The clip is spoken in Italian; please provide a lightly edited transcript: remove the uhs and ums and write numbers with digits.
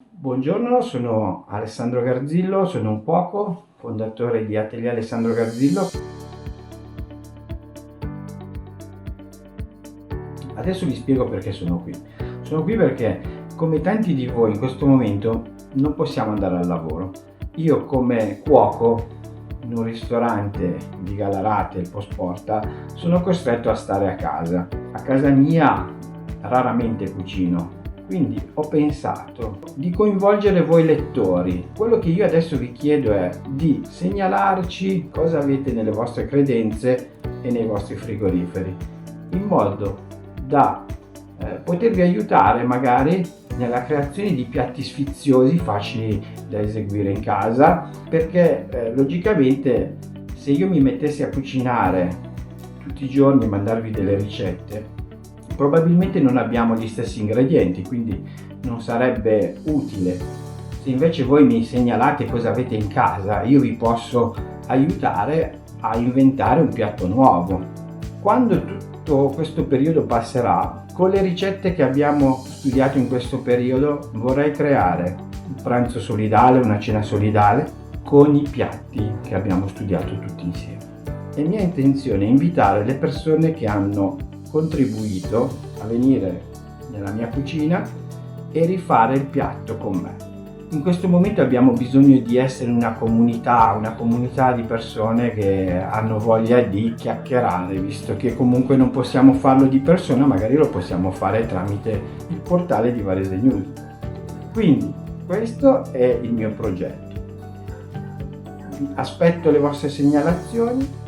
Buongiorno, sono Alessandro Garzillo, sono un cuoco, fondatore di Atelier Alessandro Garzillo. Adesso vi spiego perché sono qui. Sono qui perché, come tanti di voi in questo momento, non possiamo andare al lavoro. Io come cuoco in un ristorante di Galarate, il Post Porta, sono costretto a stare a casa. A casa mia raramente cucino. Quindi ho pensato di coinvolgere voi lettori. Quello che io adesso vi chiedo è di segnalarci cosa avete nelle vostre credenze e nei vostri frigoriferi, in modo da potervi aiutare magari nella creazione di piatti sfiziosi facili da eseguire in casa, perché logicamente se io mi mettessi a cucinare tutti i giorni e mandarvi delle ricette, probabilmente non abbiamo gli stessi ingredienti, quindi non sarebbe utile. Se invece voi mi segnalate cosa avete in casa, io vi posso aiutare a inventare un piatto nuovo. Quando tutto questo periodo passerà, con le ricette che abbiamo studiato in questo periodo, vorrei creare un pranzo solidale, una cena solidale, con i piatti che abbiamo studiato tutti insieme. È mia intenzione invitare le persone che hanno contribuito a venire nella mia cucina e rifare il piatto con me. In questo momento abbiamo bisogno di essere una comunità di persone che hanno voglia di chiacchierare, visto che comunque non possiamo farlo di persona, magari lo possiamo fare tramite il portale di Varese News. Quindi questo è il mio progetto. Aspetto le vostre segnalazioni.